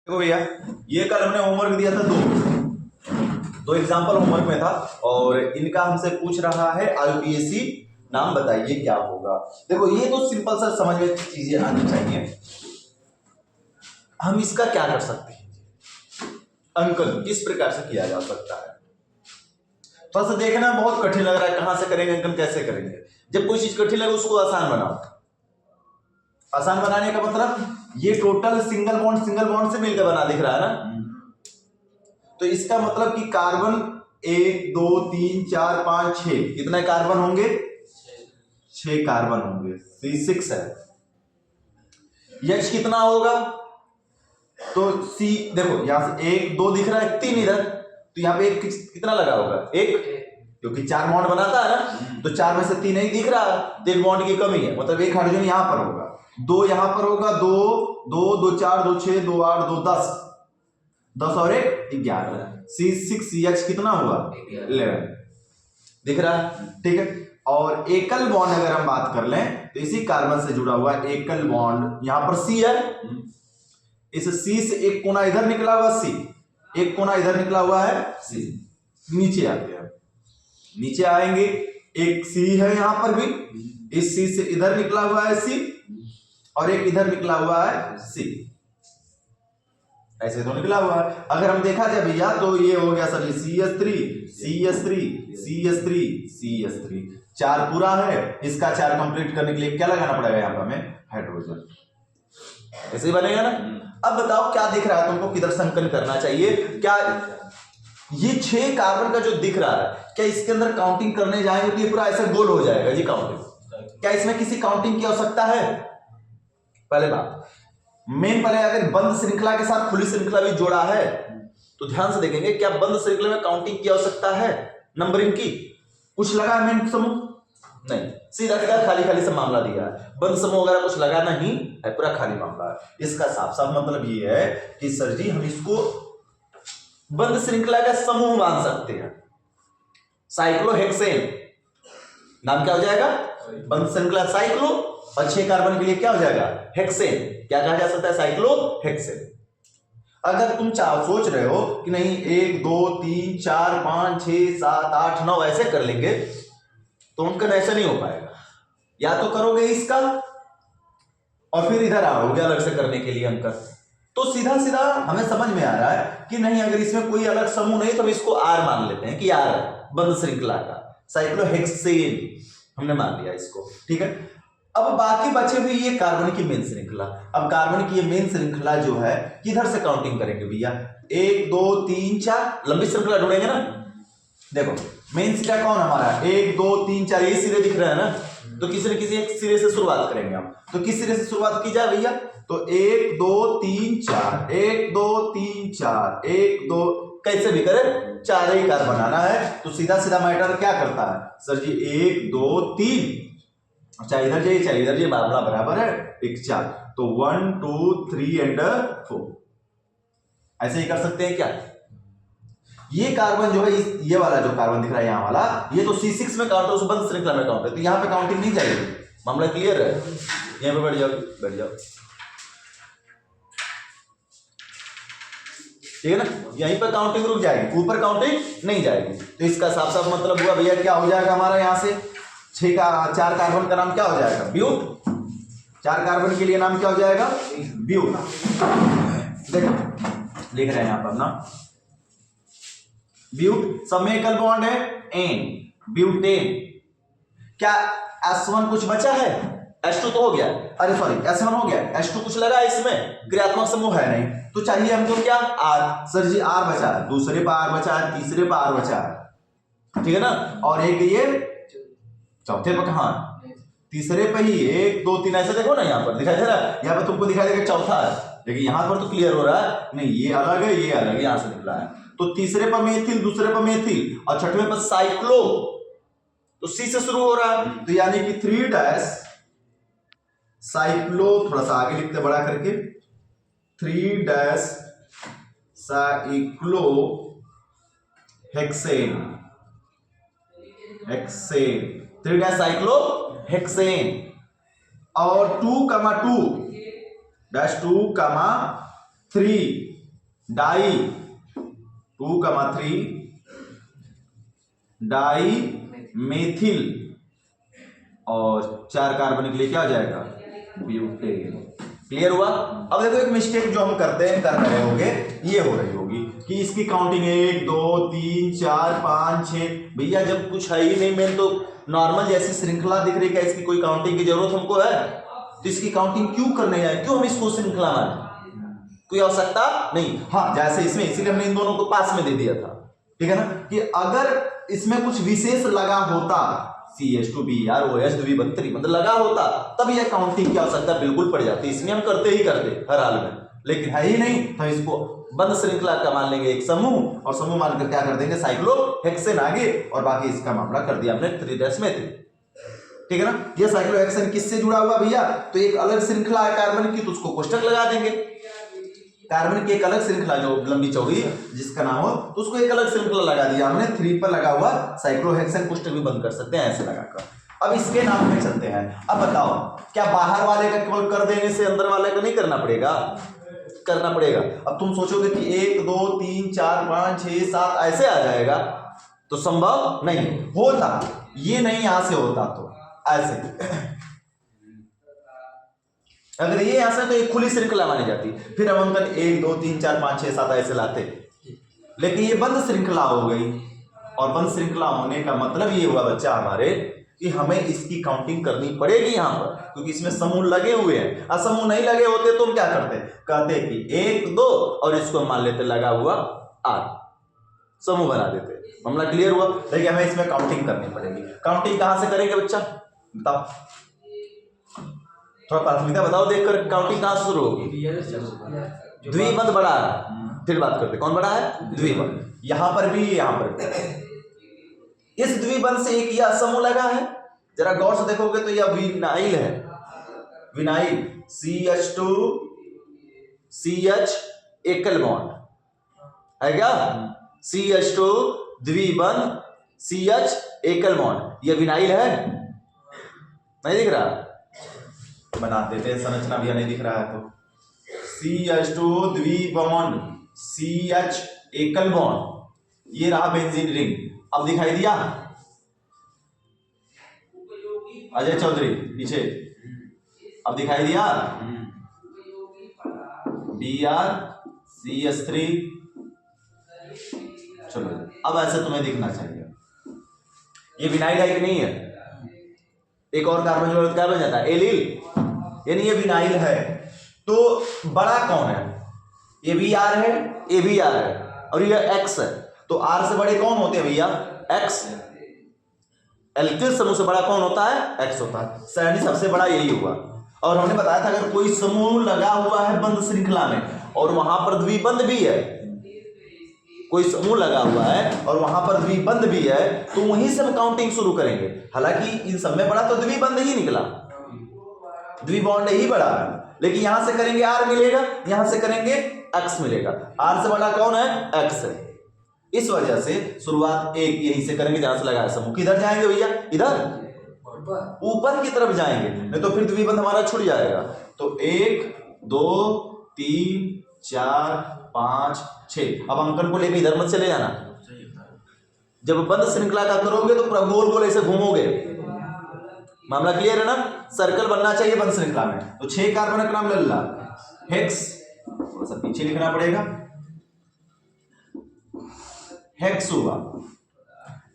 देखो भैया, ये कल हमने होमवर्क दिया था दो एग्जाम्पल होमवर्क में था और इनका हमसे पूछ रहा है आईयूपीएससी नाम बताइए क्या होगा। देखो ये तो सिंपल सा समझ में चीजें आनी चाहिए। हम इसका क्या कर सकते हैं, अंकन किस प्रकार से किया जा सकता है। थोड़ा सा देखना बहुत कठिन लग रहा है, कहां से करेंगे अंकन, कैसे करेंगे। जब कोई चीज कठिन लगे उसको आसान बनाओ। आसान बनाने का मतलब ये टोटल सिंगल बॉन्ड से मिलकर बना दिख रहा है ना, तो इसका मतलब कि कार्बन 1 2 3 4 5 6 कितने कार्बन होंगे, 6 कार्बन होंगे। C6 है। H कितना होगा, तो C देखो यहां से 1 2 दिख रहा है, 3 इधर, तो यहां पे एक कितना लगा होगा, 1, क्योंकि 4 बॉन्ड बनाता है ना, तो 4 में से 3 नहीं दिख रहा, तो 1 बॉन्ड की कमी है, मतलब एक हाइड्रोजन यहां पर होगा, 2 यहां पर होगा, 2 2 2 4 2 6 2 8 2 10 10 और 1 11। C6H कितना हुआ, 11 दिख रहा है, ठीक है। और एकल बॉन्ड अगर हम बात कर लें तो इसी कार्बन से जुड़ा हुआ एकल बॉन्ड यहां पर C है, इस C से एक कोना इधर निकला हुआ C, एक कोना इधर निकला हुआ है C। नीचे आते हैं, नीचे आएंगे, एक C है यहां पर भी, इस C से इधर निकला हुआ है C और एक इधर निकला हुआ है C, ऐसे तो निकला हुआ है। अगर हम देखा जाए भैया तो ये हो गया sir CH3 CH3 CH3 CH3, 4 पूरा है, इसका 4 कंप्लीट करने के लिए क्या लगाना पड़ेगा यहाँ पर हमें, हाइड्रोजन, ऐसे ही बनेगा ना। अब बताओ क्या दिख रहा है तुमको, किधर संकलन करना चाहिए। क्या ये 6 कार्बन का जो दिख रहा है, क्या इसके अंदर काउंटिंग करने जाएंगे तो ये पूरा ऐसा गोल हो जाएगा जी काउंटिंग, क्या इसमें किसी काउंटिंग की आवश्यकता है। पहले बात मेन, पहले अगर बंद श्रृंखला के साथ खुली श्रृंखला भी जोड़ा है तो ध्यान से देखेंगे क्या बंद श्रृंखला में काउंटिंग की आवश्यकता है, नंबरिंग की। कुछ लगा मेन समूह नहीं, सीधा सीधा खाली खाली से मामला दिया है, बंद समूह वगैरह कुछ लगा नहीं है, पूरा खाली मामला है। इसका साफ साफ मतलब ये है कि सर जी हम इसको बंद श्रृंखला का समूह मान सकते हैं। साइक्लोहेक्सेन नाम क्या हो जाएगा, बंद श्रृंखला साइक्लो, और 6 कार्बन के लिए क्या हो जाएगा, हेक्सेन। क्या कहा जा सकता है, साइक्लोहेक्सेन। अगर तुम सोच रहे हो कि नहीं 1 2 3 4 5 6 7 8 9 ऐसे कर लेंगे तो उनका ऐसा नहीं हो पाएगा। या तो करोगे इसका और फिर इधर आओगे अलग से करने के लिए अंक, तो सीधा सीधा हमें समझ में आ रहा है कि नहीं अगर इसमें कोई अलग समूह नहीं तो हम इसको R मान लेते हैं कि R बंद श्रृंखला का साइक्लोहेक्सेन हमने मान लिया इसको, ठीक है। अब बाकी बचे हुए ये कार्बन की मेन श्रृंखला। अब कार्बन की ये मेन श्रृंखला जो है किधर से काउंटिंग करेंगे भैया, 1 2 3 4 लंबी श्रृंखला ढूंढेंगे ना। देखो मेन सिरा कौन हमारा, 1 2 3 4 ये सिरे दिख रहे हैं ना, तो किसी न किसी एक सिरे से शुरुआत करेंगे हम। तो किस सिरे से शुरुआत की जाए भैया, तो 1 2 3 4 1 2 3 4 1 2, कैसे भी करे 4 ही कार्बन बनाना है, तो सीधा सीधा मैटर क्या करता है सर जी, 1 2 3, चाहे इधर जाइए चाहे इधर जाइए, मामला बराबर है, एक 4, तो 1 2 3 एंड 4, ऐसे ही कर सकते हैं क्या। ये कार्बन जो है ये वाला जो कार्बन दिख रहा है यहाँ वाला, ये तो C6 में काउंट है, उस बंद श्रृंखला में काउंट है, तो यहाँ पे काउंटिंग नहीं जाएगी। मामला क्लियर है, यहाँ पे बैठ जाओ बैठ जाओ, ठीक है ना, यहीं पर काउंटिंग रुक जाएगी, ऊपर काउंटिंग नहीं जाएगी। तो इसका साफ साफ मतलब हुआ भैया क्या हो जाएगा हमारा, यहाँ से 4 कार्बन का नाम क्या हो जाएगा, ब्यूट। 4 कार्बन के लिए नाम क्या हो जाएगा, ब्यूट। देखो लिख रहे हैं यहां पर ना, ब्यूट, सब में एकल बॉन्ड है, एन ब्यूटेन। क्या S1 कुछ बचा है, H2 तो हो गया, अरे सॉरी S1 हो गया, H2 कुछ लगा है इसमें, क्रियात्मक समूह है नहीं, तो चाहिए हमको क्या, R। सर जी R बचा है, दूसरे पर R बचा है, तीसरे पर R बचा है, ठीक है ना, और एक ये चौथे पर कहां, तीसरे पे ही 1 2 3 ऐसे देखो ना, यहाँ पर दिखाई दे रहा है, यहाँ पर तुमको दिखाई देगा चौथा है, लेकिन यहाँ पर तो क्लियर हो रहा है नहीं ये अलग है ये अलग है, यहाँ से निकला है। तो तीसरे पर मेथिल, दूसरे पर मेथिल और छठवें पर साइक्लो, तो C से शुरू हो रहा है, तो यानी कि 3 साइक्लो, थोड़ा सा आगे लिखते बड़ा करके, 3 cyclo hexane, hexane 3 cyclo hexane, और 2 2 -2 3 डाई 2,3 डाई मेथिल और 4 कार्बन के लिए क्या हो जाएगा? ब्यूटेन। क्लियर हुआ? अब देखो एक मिस्टेक जो हम करते हैं, कर रहे होंगे, ये हो रही होगी कि इसकी काउंटिंग 1 2 3 4 5 6। भैया जब कुछ है ही नहीं, मेन तो नॉर्मल जैसी श्रृंखला दिख रही, क्या इसकी कोई काउंटिंग की जरूरत हमको है? तो इसकी काउंटिंग क्यों करने जाए? क्यों हम इसको श्रृंखला में, कोई आवश्यकता नहीं। हाँ जैसे इसमें, इसीलिए हमने इन दोनों को पास में दे दिया था, ठीक है ना, कि अगर इसमें कुछ विशेष लगा होता, CH2BrOH द्विबंध त्रिबंध लगा होता, तब यह काउंटिंग की आवश्यकता बिल्कुल पड़ जाती। इसमें हम करते ही करते हर हाल में, लेकिन है ही नहीं, तो इसको बंद श्रृंखला का मान लेंगे एक समूह, और समूह मानकर क्या कर देंगे? साइक्लोहेक्सेन आगे, और बाकी इसका मामला कर दिया हमने 3' मेथिल। ठीक है ना? ये साइक्लोहेक्सेन किससे जुड़ा हुआ भैया? तो एक अलग श्रृंखला है कार्बन की, तो उसको कोष्टक लगा देंगे। कार्बन की एक अलग श्रृंखला जो लंबी चौड़ी जिसका नाम हो, तो उसको एक अलग श्रृंखला लगा दिया हमने। 3 पर लगा हुआ साइक्लोहेक्सेन, कोष्टक भी बंद कर सकते हैं ऐसे लगाकर। अब इसके नाम में चलते हैं। अब बताओ, क्या बाहर वाले का केवल कर देने से अंदर वाले का नहीं करना पड़ेगा? करना पड़ेगा। अब तुम सोचोगे कि 1 2 3 4 5 6 7 ऐसे आ जाएगा, तो संभव नहीं होता। ये नहीं यहां से होता तो ऐसे, अगर ये यहां से तो एक खुली श्रृंखला मानी जाती, फिर हम अंकन 1 2 3 4 5 6 7 ऐसे लाते, लेकिन ये बंद श्रृंखला हो गई। और बंद श्रृंखला होने का मतलब ये हुआ बच्चा हमारे कि हमें इसकी काउंटिंग करनी पड़ेगी यहां पर, क्योंकि इसमें समूह लगे हुए हैं। असमूह नहीं लगे होते तो हम क्या करते? कहते कि 1 2 और इसको मान लेते लगा हुआ 8, समूह बना देते। मामला क्लियर हुआ? लेकिन हमें इसमें काउंटिंग करनी पड़ेगी। काउंटिंग कहां से करेंगे बच्चा? बताओ, थोड़ा प्राथमिकता बताओ देखकर, काउंटिंग कहां शुरू होगी? द्विबंध बड़ा है, फिर बात करते कौन बड़ा है? द्विबंध। यहां पर भी, यहां पर भी इस द्विबंध से एक यह समूह लगा है, जरा गौर से देखोगे तो यह विनाइल है। विनाइल CH2 CH एकल बॉन्ड है क्या? CH2 द्विबंध CH एकल बॉन्ड, यह विनाइल है। नहीं दिख रहा? बना देते हैं संरचना भी, नहीं दिख रहा है तो CH2 द्विबंध CH एकल बॉन्ड, ये रहा बेंजीन रिंग। अब दिखाई दिया? अजय चौधरी पीछे, अब दिखाई दिया? Br CH3। चलो अब ऐसे तुम्हें दिखना चाहिए। ये विनाइल है कि नहीं है? एक और कार्बन जोड़ क्या बन जाता है? एलिल, यानी ये विनाइल है। तो बड़ा कौन है? ये भी R है, ये भी R है, और ये X है। तो R से बड़े कौन होते हैं भैया? X। एल्किल समूह से बड़ा कौन होता है? X होता है। सैनी सबसे बड़ा यही हुआ। और हमने बताया था अगर कोई समूह लगा हुआ है बंद श्रृंखला में और वहां पर द्विबंध भी है, कोई समूह लगा हुआ है और वहां पर द्विबंध भी है, तो वहीं से हम काउंटिंग शुरू करेंगे। हालांकि इन सब में बड़ा तो द्विबंध ही निकला, द्विबॉन्ड ही बड़ा है, लेकिन यहां से करेंगे R मिलेगा, यहां से करेंगे X मिलेगा। R से बड़ा कौन है? X है। इस वजह से शुरुआत एक यहीं से करेंगे जहां से लगाया समूह। किधर जाएंगे भैया? इधर ऊपर की तरफ जाएंगे, नहीं तो फिर द्विबंध हमारा छूट जाएगा। तो 1 2 3 4 5 6। अब अंकन को लेकर इधर मत चले जाना। जब बंद श्रृंखला का करोगे तो पूरा गोल गोल ऐसे घूमोगे। मामला क्लियर है ना? सर्कल बनना चाहिए बंद श्रृंखला में। तो 6 कार्बन का नाम ले ला, हेक्स, थोड़ा सा पीछे लिखना पड़ेगा, हेक्स हुआ।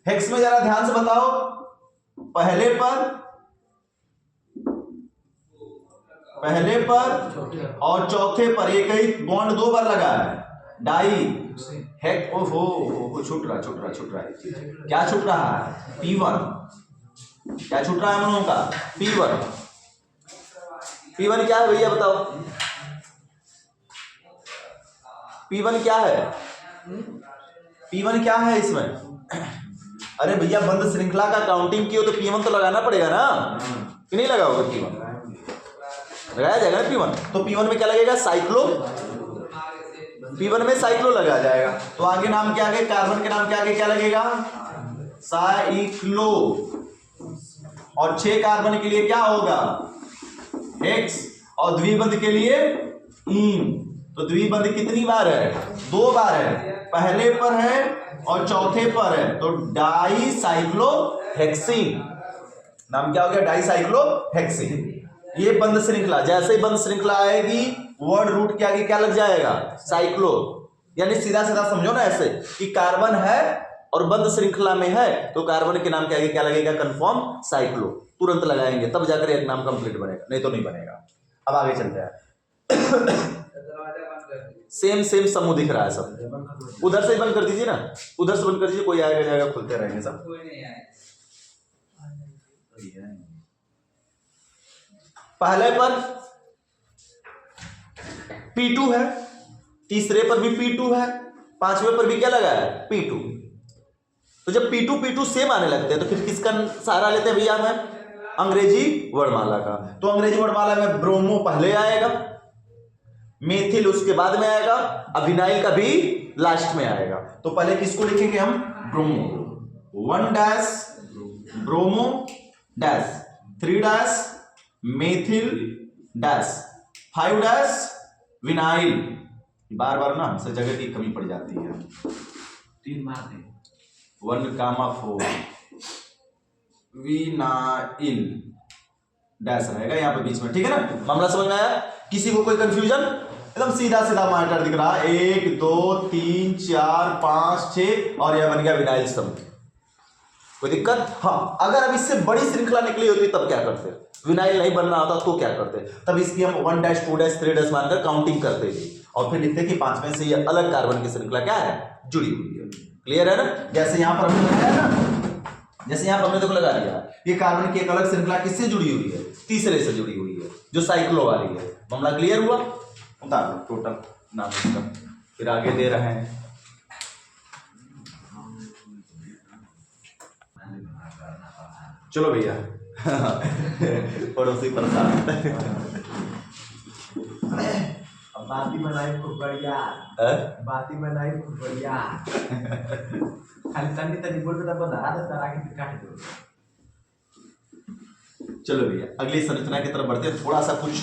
हेक्स में जरा ध्यान से बताओ, पहले पर और चौथे पर एक ही बॉन्ड 2 बार लगा है, डाई हेक। ओहो, छूट रहा है। क्या छूट रहा है? P1। क्या छूट रहा है हम लोगों का? P1। P1 क्या है भैया बताओ? P1 क्या है? P1 क्या है इसमें? अरे भैया बंद श्रृंखला का काउंटिंग की हो तो P1 तो लगाना पड़ेगा ना, कि नहीं लगाओगे? P1 लगाया जाएगा ना P1। तो P1 में क्या लगेगा? साइक्लो। P1 में साइक्लो लगा जाएगा। तो आगे नाम क्या आगे? कार्बन के नाम के आगे क्या लगेगा? साइक्लो। और 6 कार्बन के लिए क्या होगा? हेक्स, और द्विबंध के लिए इन। तो द्विबंध कितनी बार है? 2 बार है, पहले पर है और चौथे पर है, तो डाइसाइक्लोहेक्सीन। नाम क्या हो गया? डाइसाइक्लोहेक्सीन। ये बंध श्रृंखला, जैसे ही बंध श्रृंखला आएगी वर्ड रूट के आगे क्या लग जाएगा? साइक्लो। यानी सीधा सीधा समझो ना ऐसे कि कार्बन है और बंध श्रृंखला में है तो कार्बन के नाम के आगे क्या लगेगा? Confirm cyclo. तुरंत लगाएंगे तब जाकर एक नाम कंप्लीट बनेगा, नहीं तो नहीं बनेगा। अब आगे चलते हैं। सेम सेम समूह दिख रहा है सब। उधर से ही बंद कर दीजिए ना, उधर से बंद कर दीजिए, कोई आएगा जाएगा, खुलते रहेंगे सब। पहले पर P2 है, तीसरे पर भी P2 है, पांचवें पर भी क्या लगा है? P2। तो जब P2 सेम आने लगते हैं तो फिर किसका सहारा लेते हैं भैया? हम अंग्रेजी वर्णमाला का। तो अंग्रेजी वर्णमाला में ब्रोमो पहले आएगा, मेथिल उसके बाद में आएगा, अविनाइल का भी लास्ट में आएगा। तो पहले किसको लिखेंगे हम? Bromo. 1 dash bromo dash, 3 dash methyl dash, 5 dash vinyl. बार बार ना हमसे जगह की कमी पड़ जाती है। 3 मारते, 1,4 विनाइल डैश रहेगा यहाँ पे बीच में, ठीक है ना? मामला समझ में आया? किसी को कोई कंफ्यूजन? एकदम सीधा सीधा मैटर दिख रहा है। 1 2 3 4 5 6 और यह बन गया विनाइल समूह। कोई दिक्कत? हाँ, अगर अब इससे बड़ी श्रृंखला निकली होती तब क्या करते? विनाइल नहीं बनना होता तो क्या करते? तब इसकी हम 1 डैश 2 डैश 3 डैश मानकर काउंटिंग करते थे और फिर लिखते कि 5वें से ये अलग कार्बन की श्रृंखला क्या है? जुड़ी हुई है। क्लियर है ना? जैसे यहां पर हमने लगाया ना, जैसे यहां पर हमने देखो लगा दिया, ये कार्बन की एक अलग श्रृंखला किससे जुड़ी हुई है? तीसरे से जुड़ी हुई है जो साइक्लो वाली है। मामला क्लियर हुआ? उतार दो टोटल नाम इसका, फिर आगे दे रहे हैं। चलो भैया पड़ोसी प्रसाद बाती बनाई खूब बढ़िया, बाती बनाई खूब बढ़िया। खाली तनी तनी बोल के तब धरा दे, तारा के काट दो। चलो भैया अगली संरचना की तरफ बढ़ते हैं। थोड़ा सा कुछ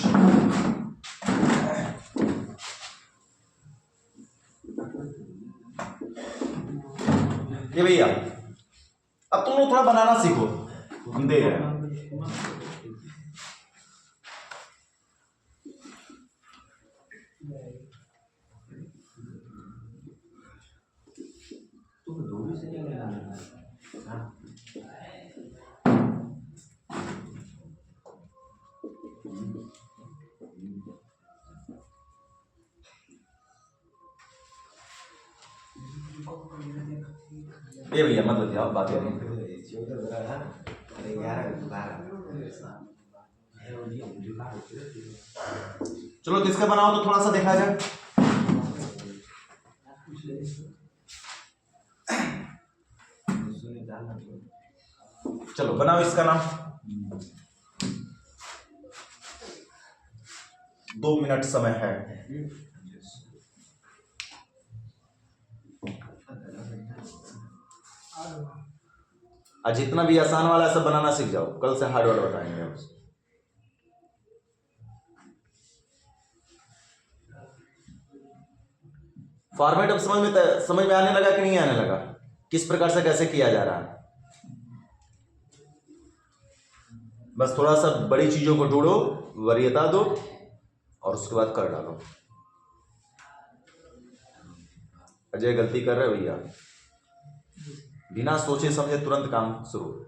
ये भैया, अब तुम लोग थोड़ा बनाना सीखो, हम दे रहे हैं। ये भैया मत बताओ, बात करें। चलो किसका बनाओ तो थोड़ा सा देखा जाए। चलो बनाओ इसका नाम। 2 मिनट समय है। आज जितना भी आसान वाला सब बनाना सीख जाओ, कल से हार्ड वर्ड बताएंगे हम। फॉर्मेट अब समझ में आने लगा कि नहीं आने लगा? किस प्रकार से कैसे किया जा रहा है? बस थोड़ा सा बड़ी चीजों को ढूंढो, वरीयता दो और उसके बाद कर डालो। अजय गलती कर रहे भैया, बिना सोचे समझे तुरंत काम शुरू।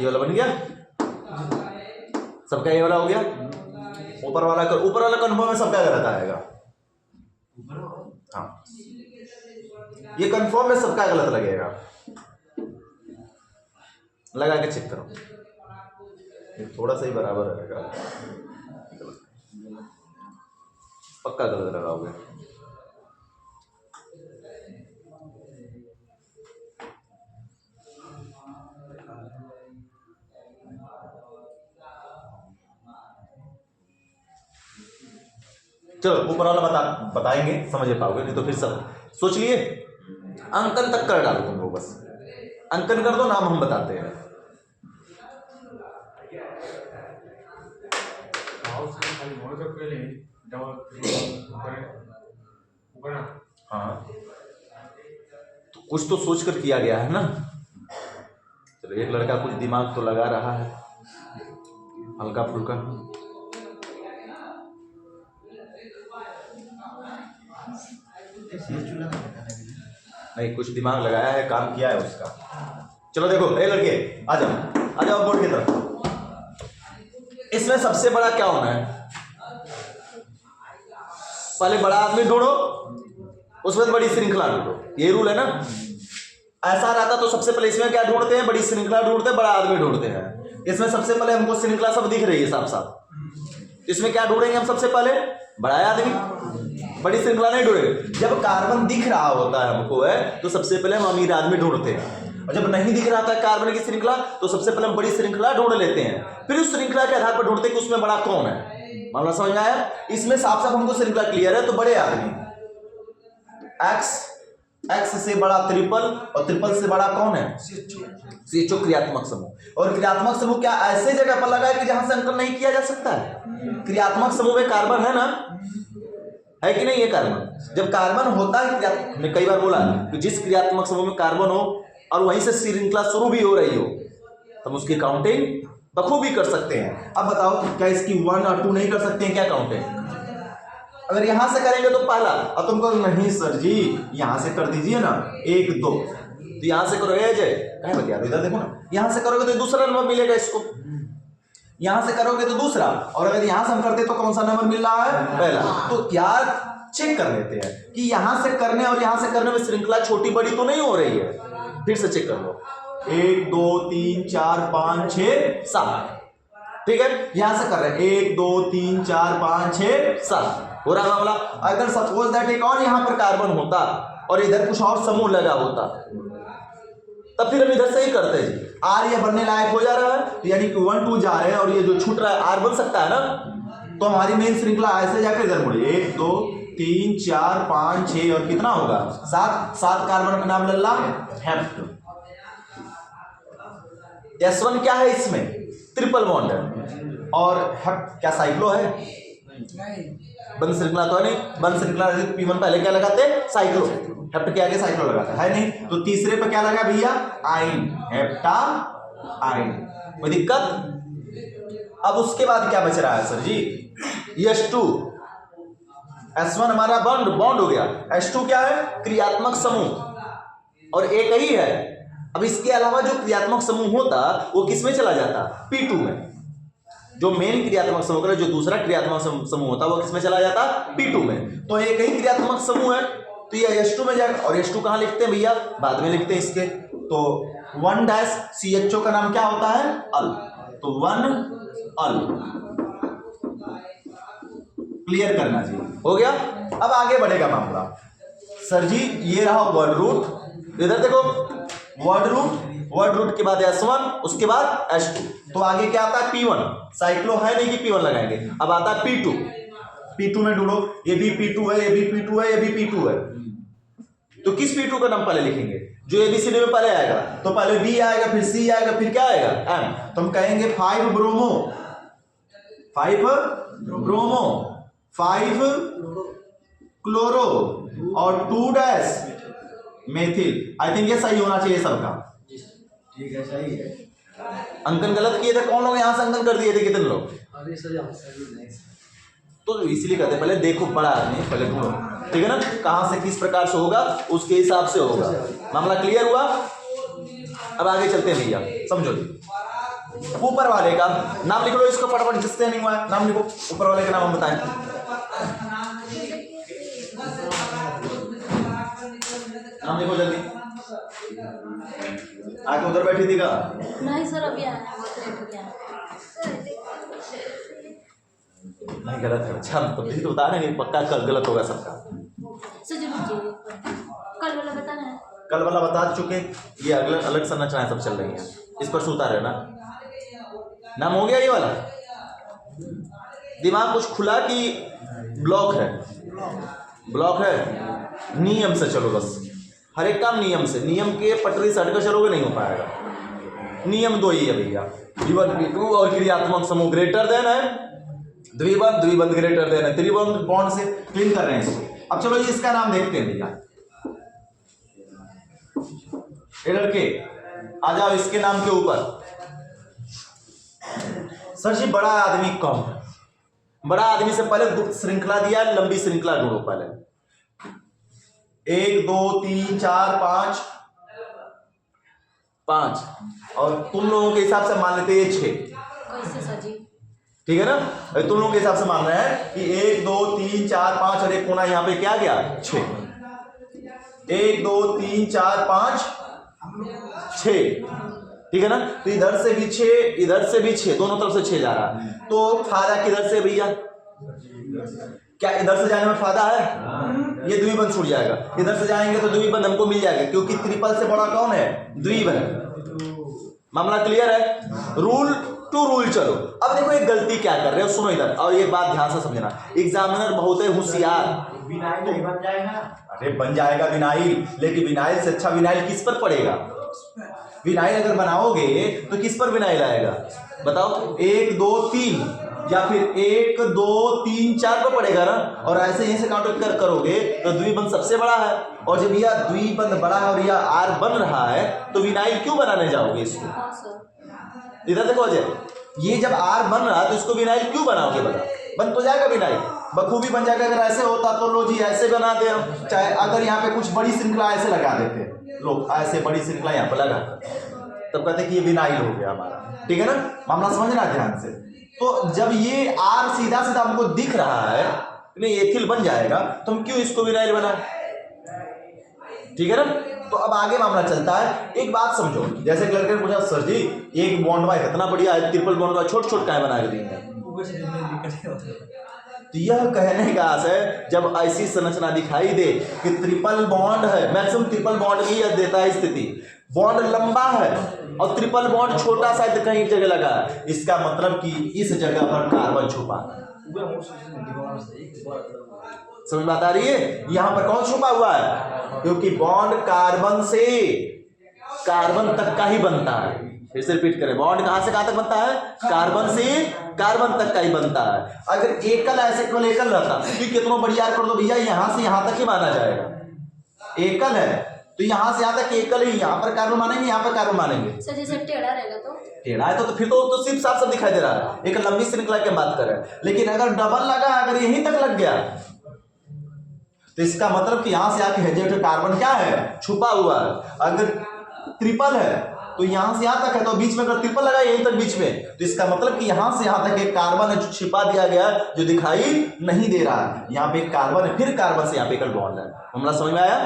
ये वाला बन गया, सबका ये वाला हो गया। ऊपर वाला कन्फर्म है, सबका गलत आएगा। हाँ, ये कन्फर्म है, सबका गलत लगेगा। लगा के चेक करो, ये थोड़ा सा ही बराबर रहेगा, पक्का गलत लगाओगे। चलो ऊपर वाला बताएंगे, समझ पाओगे, नहीं तो फिर सब सोच लिए। अंकन तक कर डालो तुम लोग, बस अंकन कर दो, नाम हम बताते हैं। हाँ, तो कुछ तो सोच कर किया गया है ना। चलो एक लड़का कुछ दिमाग तो लगा रहा है, हल्का फुल्का। नहीं, कुछ दिमाग लगाया है, काम किया है उसका। चलो देखो, ए लड़के आ जाओ बोर्ड की तरफ। इसमें सबसे बड़ा क्या होना है? पहले बड़ा आदमी ढूंढो, उसमें बड़ी श्रृंखला ढूंढो, ये रूल है ना। ऐसा रहता तो सबसे पहले इसमें क्या ढूंढते हैं? बड़ी श्रृंखला ढूंढते हैं, बड़ा आदमी ढूंढते हैं। इसमें सबसे पहले हमको श्रृंखला सब दिख रही है साफ साफ। इसमें क्या ढूंढेंगे हम? सबसे पहले बड़ा आदमी, बड़ी श्रृंखला नहीं ढूंढेंगे। जब कार्बन दिख रहा होता है हमको है, तो सबसे पहले हम अमीर आदमी ढूंढते हैं, और जब नहीं दिख रहा था कार्बन की श्रृंखला, तो सबसे पहले हम बड़ी श्रृंखला ढूंढ लेते हैं। फिर उस श्रृंखला के आधार पर ढूंढते हैं कि उसमें बड़ा कौन है। मामला समझ में आया? इसमें साफ साफ हमको श्रृंखला क्लियर है, तो बड़े आदमी एक्स से बड़ा ट्रिपल, और ट्रिपल से बड़ा कौन है? CHO क्रियात्मक समूह। और क्रियात्मक समूह क्या ऐसे जगह पर लगा है कि जहां से अंकन नहीं किया जा सकता है? क्रियात्मक समूह में कार्बन है ना, है कि नहीं? ये कार्बन, जब कार्बन होता है, मैं कई बार बोला कि जिस क्रियात्मक समूह में कार्बन हो और वहीं से श्रृंखला शुरू भी हो रही हो, तब उसकी काउंटिंग बखूबी कर सकते हैं। अब बताओ, क्या इसकी 1 और 2 नहीं कर सकते हैं क्या काउंटिंग? अगर यहां से करेंगे तो पहला, अब तुमको नहीं सर जी यहां से कर दीजिए ना, 1 2, तो यहां से करो कहीं बतिया दो, इधर देखो ना, यहां से करोगे तो दूसरा नंबर मिलेगा इसको, यहां से करोगे तो दूसरा, और अगर यहां से हम करते तो कौन सा नंबर मिल रहा है? पहला। तो यार चेक कर लेते हैं कि यहां से करने और यहां से करने में श्रृंखला छोटी बड़ी तो नहीं हो रही है। फिर से चेक कर लो, 1 2 3 4 5 6 7, ठीक है, यहां से कर रहे हैं 1 2 3 4 5 6 7, हो रहा मामला। अगर सपोज दैट एक और यहां पर कार्बन होता और इधर कुछ और समूह लगा होता, तब फिर हम इधर से ही करते हैं जी। आर ये बनने लायक हो जा रहा है, तो यानी कि 1 2 जा रहे हैं, और ये जो छूट रहा है आर बन सकता है ना, तो हमारी मेन श्रृंखला ऐसे जाकर इधर मुड़ी, 1 2 3 4 5 6 और कितना होगा? 7 कार्बन का नाम लल्ला हेप्ट। S1 क्या है? इसमें ट्रिपल बॉन्ड है, और हेप्ट क्या साइक्लो है? बंद श्रृंखला तो है नहीं, बंद श्रृंखला P1 पहले क्या लगाते? साइक्लो। हेप्ट के आगे साइक्लो लगाता है नहीं, तो तीसरे पे क्या लगा भैया? आइन, हेप्टा आइन। कोई दिक्कत? अब उसके बाद क्या बच रहा है सर जी? H2, S1 हमारा बॉन्ड हो गया, H2 क्या है? क्रियात्मक समूह, और एक ही है। अब इसके अलावा जो क्रियात्मक समूह होता वो किस में चला जाता? P2 में। जो मेन क्रियात्मक समूह है, जो दूसरा क्रियात्मक समूह होता है वो किसमें चला जाता? P2 में। तो एक ही क्रियात्मक समूह है, तो ये H2 में जाएगा। और H2 कहां लिखते हैं भैया? बाद में लिखते हैं इसके। तो 1 CHO का नाम क्या होता है? अल। तो 1 अल, क्लियर करना जी, हो गया। अब आगे बढ़ेगा मामला। सर जी ये रहा वर्ड रूट, इधर देखो, वर्ड रूट के बाद S1, उसके बाद H2, तो आगे क्या आता है? P1। साइक्लो है नहीं कि P1 लगाएंगे। अब आता है P2 में ढूंढो, ये भी P2 है, ये भी P2 है, ये भी P2 है, तो किस P2 का नाम पहले लिखेंगे? जो ABCD में पहले आएगा, तो पहले B आएगा, फिर C आएगा, फिर क्या आएगा? M। तो हम कहेंगे 5 ब्रोमो, 5 क्लोरो और 2 मेथिल। आई थिंक ये सही होना चाहिए सबका। ठीक है, सही है। अंकन गलत किए थे कौन लोग? यहाँ से अंकन कर दिए थे कितने लोग? तो इसलिए कहते पहले देखो बड़ा आदमी, पहले ढूंढो, ठीक है ना, कहां से किस प्रकार से होगा उसके हिसाब से होगा। मामला क्लियर हुआ? अब आगे चलते हैं भैया, समझो जी। ऊपर वाले का नाम लिख लो, इसको फटाफट जिससे नहीं हुआ है नाम लिखो, ऊपर वाले का नाम हम बताएं। नाम लिखो जल्दी। आके उधर बैठी थी का? नहीं सर, अभी आया है, बहुत लेट हो गया। नहीं गलत है, अच्छा तो फिर तो बता रहे हैं, पक्का कल गलत होगा सबका। सर जी रुकिए, कल वाला बता रहे हैं। कल वाला बता चुके, ये अगला अलग संरचनाएं सब चल रही हैं, इस पर से उतारे ना। नाम हो गया ये वाला? दिमाग कुछ खुला कि ब्लॉक है? ब्लॉक है। नियम से चलो बस, हर एक काम नियम से, नियम के पटरी से हटकर चलोगे नहीं हो पाएगा। नियम दो ही है भैया, V1 V2 और क्रियात्मक समूह ग्रेटर देन है, द्विबंध द्विबंध ग्रेटर देन है, त्रिबंध बॉन्ड से क्लीन कर रहे हैं इसको। अब चलो जी इसका नाम देखते हैं भैया। ये लड़के आ जाओ इसके नाम के ऊपर। सर जी बड़ा आदमी कौन? बड़ा आदमी से पहले श्रृंखला दिया, लंबी श्रृंखला ढूंढो पहले। 1 2 3 4 5 और तुम लोगों के हिसाब से मान लेते हैं 6। कैसे सर जी? ठीक है ना? तुम लोगों के हिसाब से मान रहे हैं कि 1 2 3 4 5 और एक कोना यहाँ पे क्या गया 6। 1 2 3 4 5 6, ठीक है ना? तो इधर से भी 6, इधर से भी 6, दोनों तरफ से 6 जा रहा है। तो फायदा किधर से भैया? क्या इधर से जाने में फायदा है? ये द्विबंध छूट जाएगा। इधर से जाएंगे तो द्विबंध हमको मिल जाएगा, क्योंकि ट्रिपल से बड़ा कौन है? द्विबंध। मामला क्लियर है? रूल टू रूल चलो। अब देखो एक गलती क्या कर रहे हो, सुनो इधर, और ये बात ध्यान से समझना। एग्जामिनर बहुत है होशियार। विनाइल नहीं बन जाएगा? अरे बन जाएगा विनाइल, लेकिन विनाइल से अच्छा विनाइल किस पर पड़ेगा? विनाइल अगर बनाओगे तो किस पर विनाइल आएगा बताओ? 1 2 3 या फिर 1 2 3 4 पर पड़ेगा ना। और ऐसे यहीं से काउंट करोगे तो द्विबंध सबसे बड़ा है, और जब यह द्विबंध बड़ा है और यह आर बन रहा है तो विनाइल क्यों बनाने जाओगे इसको? हाँ सर। इधर देखो अजय, ये जब आर बन रहा है तो इसको विनाइल क्यों बनाओगे? बता, बन तो जाएगा विनाइल, बखूबी बन जाएगा। अगर ऐसे होता तो लो जी ऐसे बना दे हम, चाहे अगर यहाँ पे कुछ बड़ी श्रृंखला ऐसे लगा देते लोग, ऐसे बड़ी श्रृंखला यहाँ पर लगा तब कहते कि ये विनाइल हो गया हमारा। ठीक है ना? मामला समझना ध्यान से। तो जब ये आर सीधा सीधा हमको दिख रहा है, नहीं एथिल बन जाएगा, तो हम क्यों इसको विनाइल बनाए? ठीक है ना? तो अब आगे मामला चलता है। एक बात समझो, जैसे कि लड़के ने पूछा सर जी एक बॉन्ड वाई इतना बढ़िया है, ट्रिपल बॉन्ड वाई छोट छोट काय बना के देंगे। तो यह कहने का आशय है जब ऐसी संरचना दिखाई दे कि ट्रिपल बॉन्ड है, मैक्सिमम ट्रिपल बॉन्ड भी यह देता है स्थिति, बॉन्ड लंबा है और ट्रिपल बॉन्ड छोटा सा कहीं जगह लगा है, इसका मतलब कि इस जगह पर कार्बन छुपा है। समझ में आ रही है? यहां पर कौन छुपा हुआ है? क्योंकि बॉन्ड कार्बन से कार्बन तक का ही बनता है। फिर से रिपीट करें, बॉन्ड कहां से कहां तक बनता है? कार्बन से कार्बन तक का ही बनता है। अगर एकल ऐसे केवल एकल रहता तो कितना बढ़िया कर दो भैया, यहां से यहां तक ही माना जाएगा। एकल है तो यहां से यहां तक एकल ही, यहां पर कार्बन मानेंगे, यहां पर कार्बन मानेंगे। सर जैसे टेढ़ा रहेगा तो? टेढ़ा है तो फिर तो सिर्फ साफ साफ दिखाई दे रहा है। एक लंबी श्रृंखला की बात कर रहे हैं, लेकिन अगर डबल लगा, अगर यहीं तक लग गया तो इसका मतलब कि यहां से आके हेजेट कार्बन क्या है? छुपा हुआ है। अगर ट्रिपल है तो यहां से यहां तक है, तो बीच में अगर ट्रिपल लगा यहीं तक बीच में, तो इसका मतलब कि यहां से यहां तक एक कार्बन है जो छिपा दिया गया है, जो दिखाई नहीं दे रहा है। यहाँ पे एक कार्बन है, फिर कार्बन से यहाँ पे एकल बॉन्ड है। मामला समझ में आया?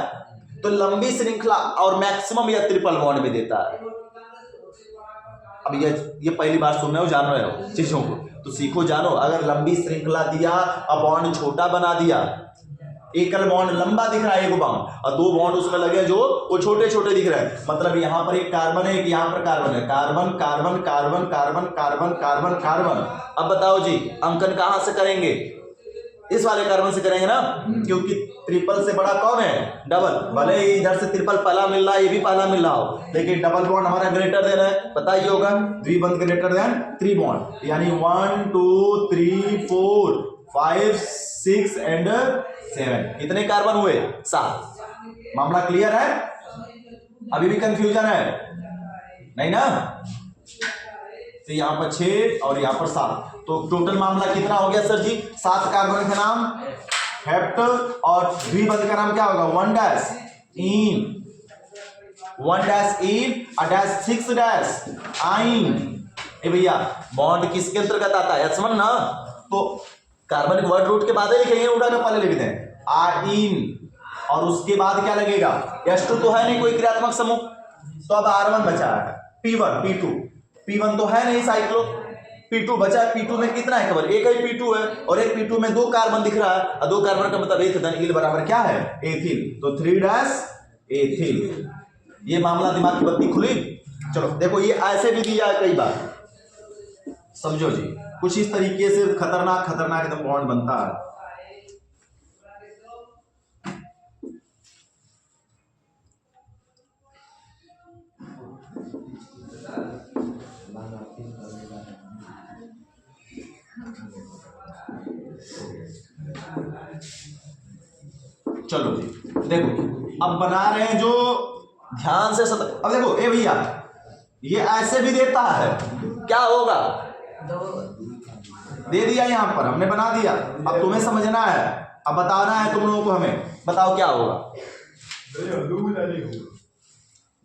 तो लंबी श्रृंखला और मैक्सिमम यह ट्रिपल बॉन्ड में देता है। अब ये पहली बार सुन रहे हो, जान रहे हो चीजों को, तो सीखो जानो। अगर लंबी श्रृंखला दिया और बॉन्ड छोटा बना दिया, एकल बॉन्ड लंबा दिख रहा है एक बॉन्ड, और 2 बॉन्ड उसमें लगे जो वो छोटे छोटे दिख रहे हैं, मतलब यहाँ पर एक कार्बन है, एक यहाँ पर कार्बन है, carbon carbon carbon carbon carbon carbon carbon. अब बताओ जी अंकन कहां से करेंगे? इस वाले कार्बन से करेंगे ना, क्योंकि ट्रिपल से बड़ा कौन है? डबल। भले ही इधर से ट्रिपल पहला मिल रहा है, ये भी पहला मिल रहा हो, लेकिन डबल बॉन्ड हमारा ग्रेटर देन है, पता ही होगा। द्विबंध ग्रेटर देन त्रिबॉन्ड, यानी 1 2 3 4 5 6 एंड 7। कितने कार्बन हुए? 7। मामला क्लियर है? अभी भी कंफ्यूजन है? नहीं ना? तो यहां पर 6 और यहां पर 7, तो टोटल मामला कितना हो गया सर जी? 7 कार्बन का नाम हेप्ट, और द्विबंध का नाम क्या होगा? 1 dash in, 1 dash in, 6 dash आइन, ए भैया बॉन्ड किसके अंतर्गत आता है? H1 ना, तो कार्बन के वर्ड रूट के बाद ही लिखेंगे, उड़ा के पहले लिखते हैं आइन, और उसके बाद क्या लगेगा? H2 तो है नहीं कोई क्रियात्मक समूह, तो अब R1 बचा है, P1 P2, P1 तो है नहीं साइक्लो, P2 बचा है, P2 में कितना है? केवल एक ही P2 है, और एक P2 में 2 कार्बन दिख रहा है, और 2 कार्बन का मतलब एक धन इल बराबर क्या है? एथिल, तो 3' एथिल। ये मामला दिमाग की बत्ती खुली। चलो देखो ये ऐसे भी दिया है कई बार, समझो जी, कुछ इस तरीके से खतरनाक खतरनाक एकदम बॉन्ड बनता है। चलो जी देखो अब बना रहे हैं जो ध्यान से अब देखो ए भैया ये ऐसे भी देता है, क्या होगा? दे दिया यहां पर हमने बना दिया, अब तुम्हें समझना है, अब बताना है तुम लोगों को, हमें बताओ क्या होगा।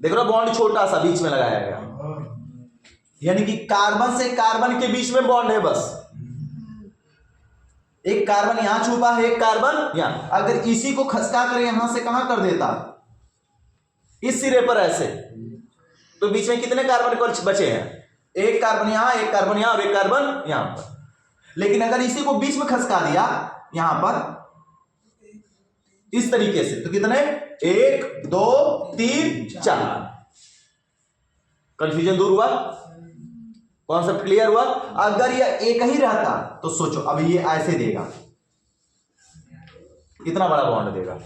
देख रहे हो बॉन्ड छोटा सा बीच में लगाया गया, यानी कि कार्बन से कार्बन के बीच में बॉन्ड है, बस एक कार्बन यहां छुपा है, एक कार्बन यहां। अगर इसी को खसका कर यहां से कहां कर देता, इस सिरे पर ऐसे, तो बीच में कितने कार्बन बचे हैं? एक कार्बन यहां, एक कार्बन यहां और एक कार्बन यहां पर। लेकिन अगर इसी को बीच में खसका दिया यहां पर इस तरीके से, तो कितने? 1 2 3 4। कंफ्यूजन दूर हुआ, कॉन्सेप्ट क्लियर हुआ। अगर ये एक ही रहता तो सोचो, अब ये ऐसे देगा, कितना बड़ा बॉन्ड देगा?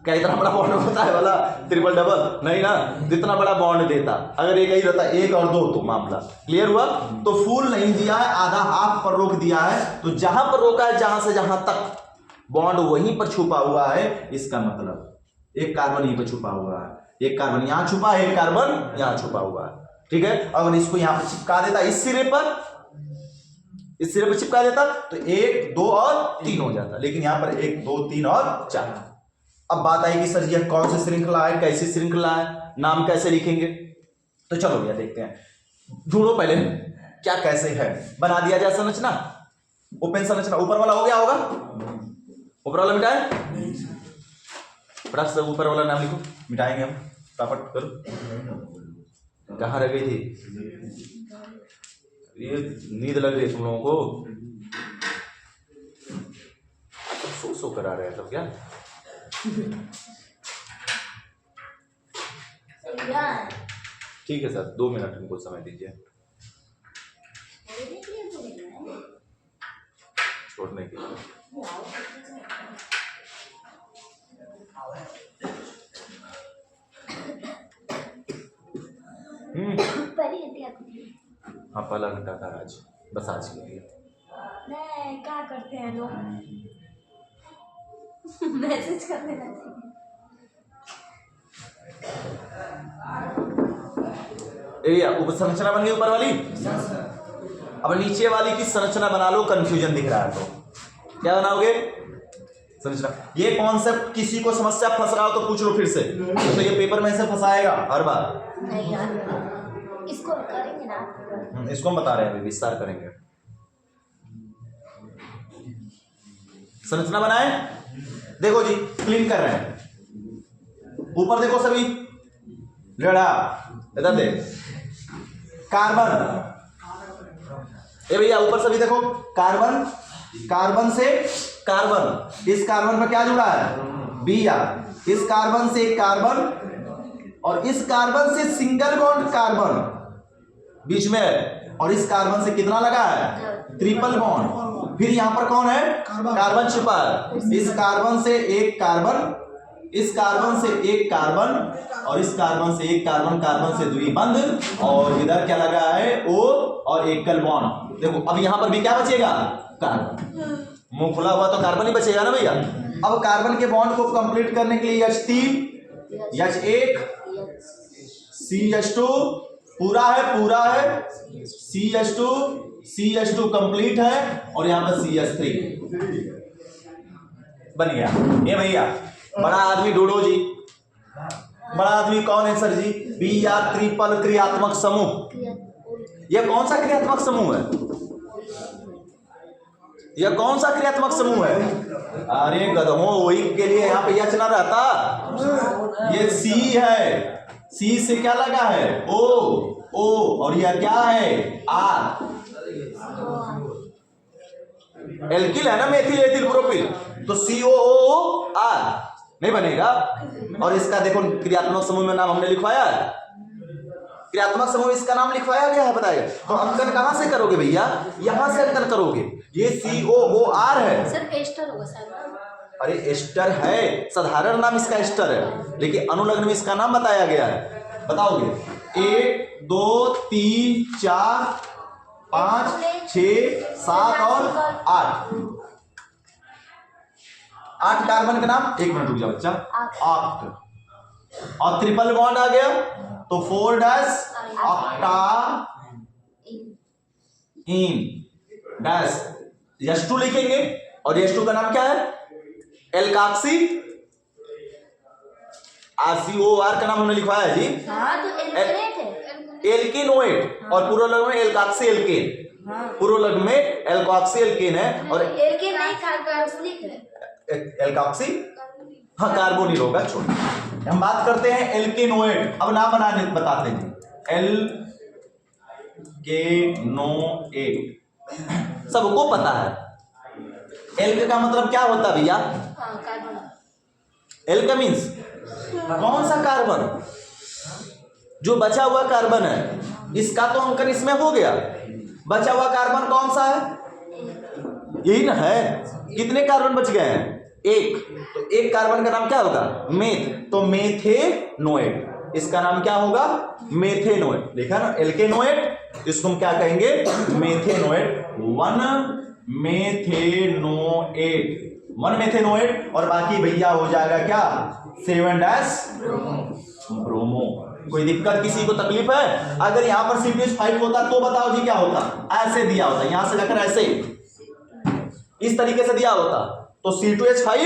क्या इतना बड़ा बॉन्ड होता है वाला ट्रिपल डबल? नहीं ना, जितना बड़ा बॉन्ड देता। अगर एक ही रहता 1 और 2 तो मामला क्लियर हुआ। तो फुल नहीं दिया है, आधा हाफ पर रोक दिया है, तो जहां पर रोका है जहां से जहां तक बॉन्ड वहीं पर छुपा हुआ है, इसका मतलब एक कार्बन यहीं पर छुपा हुआ है, एक कार्बन यहां छुपा है, एक कार्बन यहां छुपा हुआ है, ठीक है। अगर इसको यहां पर चिपका देता इस सिरे पर, इस सिरे पर चिपका देता तो 1 2 और 3 हो जाता, लेकिन यहां पर 1 2 3 और 4। अब बात आएगी सर ये कौन सी श्रृंखला है, कैसी श्रृंखला है, नाम कैसे लिखेंगे? तो चलो भैया देखते हैं, ढूंढो पहले क्या कैसे है। बना दिया जाए संरचना, ओपन संरचना। ऊपर वाला हो गया होगा, ऊपर वाला मिटाए, फटाक से ऊपर वाला नाम लिखो, मिटाएंगे हम, फटाफट करो। कहाँ रह गई थी ये? नींद लग रही है तुम लोगों को, सो करा रहे हैं सब क्या? ठीक है सर, 2 मिनट हमको समय दीजिए छोड़ने के लिए। हाँ पहला घंटा था आज, बस आज के लिए। नहीं क्या करते हैं लोग मैसेज करने लगते हैं। ऊपर संरचना बन गई ऊपर वाली, अब नीचे वाली की संरचना बना लो। कंफ्यूजन दिख रहा है तो क्या बनाओगे? संरचना। ये कॉन्सेप्ट किसी को समस्या फंस रहा हो तो पूछ लो फिर से, तो ये पेपर में से फंसाएगा हर बार। नहीं यार, इसको करेंगे ना, इसको हम बता रहे हैं, अभी विस्तार करेंगे। संरचना बनाए, देखो जी क्लीन कर रहे हैं। ऊपर देखो सभी, रेड़ा इधर दे, कार्बन। ए भैया ऊपर सभी देखो, कार्बन, कार्बन से कार्बन, इस कार्बन पर क्या जुड़ा है? B are. इस कार्बन से एक कार्बन, और इस कार्बन से सिंगल बॉन्ड कार्बन बीच में है, और इस कार्बन से कितना लगा है? Triple bond. फिर यहां पर कौन है? कार्बन छुपा है। इस कार्बन से एक कार्बन, इस कार्बन से एक कार्बन, और इस कार्बन से एक कार्बन, कार्बन से द्विबंध, और इधर क्या लगा है? O और एकल बॉन्ड। देखो अब यहां पर भी क्या बचेगा? कार्बन। मुंह खुला हुआ तो कार्बन ही बचेगा ना भैया। अब कार्बन के बॉन्ड को कंप्लीट करने के लिए H3, H1, CH2 पूरा है, CH2, CH2 कंप्लीट है, और यहां पर CH3 बन गया। ये भैया बड़ा आदमी ढूंढो जी। बड़ा आदमी कौन है सर जी? बी आर ट्रिपल क्रियात्मक समूह। यह कौन सा क्रियात्मक समूह है? यह कौन सा क्रियात्मक समूह है? अरे गधों, वही के लिए यहाँ पे एच ना रहता। ये सी है, सी से क्या लगा है? ओ, और यह क्या है? आर। एल्किल है ना, मेथिल एथिल प्रोपिल, तो COOR नहीं बनेगा। और इसका देखो क्रियात्मक समूह में नाम हमने लिखवाया है, क्रियात्मक समूह इसका नाम लिखवाया गया है, बताइए। तो अंकन कहां से करोगे भैया? यहां से अंकन करोगे। ये COOR है सर एस्टर होगा शायद ना? अरे एस्टर है, साधारण नाम इसका एस्टर है, लेकिन अनुलग्न में इसका नाम बताया गया है। बताओगे? 1 2 3 4 5 6 7 और 8 कार्बन का नाम। एक मिनट रुक जाओ बच्चा। ऑक्ट, और ट्रिपल बॉन्ड आ गया तो 4 dash octa in dash H2 लिखेंगे। और H2 का नाम क्या है? एल्काक्सी। RCOR का नाम हमने लिखवाया है जी, हाँ तो एल्केनेट है। एल्केनोएट। और पूर्वलग्न में एल्काक्सी एल्केन, पूर्वलग्न में एल्काक्सी एल्केन है। और एल्केन नहीं, कार्बोक्सिलिक है। एल्काक्सी, हाँ कार्बोनिल होगा। छोड़िए, हम बात करते हैं एल्केनोएट। अब नाम बनाने बताते हैं। एल्केनोएट सबको पता है। एल्क का मतलब क्या होता है भैया? हाँ कार्बन। एल्क मीन्स कौन सा कार्बन? जो बचा हुआ कार्बन है, इसका तो अंकन इसमें हो गया। बचा हुआ कार्बन कौन सा है? यही ना है। कितने कार्बन बच गए हैं? एक। तो एक कार्बन का नाम क्या होगा? मेथ, तो मेथेनोएट। इसका नाम क्या होगा? मेथेनोएट। देखा ना, एल्केनोएट, इसको हम क्या कहेंगे? मेथेनोएट। 1 मेथेनोएट, 1 मेथेनोएट। और बाकी भैया हो जाएगा क्या? 7 डैश ब्रोमो। कोई दिक्कत किसी को तकलीफ है? अगर यहां पर C2H5 होता तो बताओ जी क्या होता? ऐसे दिया होता, यहां से लेकर ऐसे इस तरीके से दिया होता तो C2H5,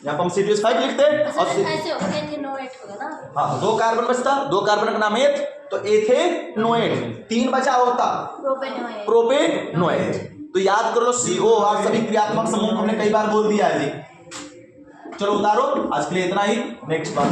यहां पर हम C2H5 लिखते और ऐसे होगा, एथेनोएट होगा ना। हाँ, 2 कार्बन बचता, 2 कार्बन का नाम एथ, तो एथेनोएट। 3 बचा होता प्रोपेनोएट। प्रोपेनोएट। तो याद कर लो COR सभी क्रियात्मक समूह को हमने कई बार बोल दिया है जी। चलो उतारो, आज के लिए इतना ही। नेक्स्ट बात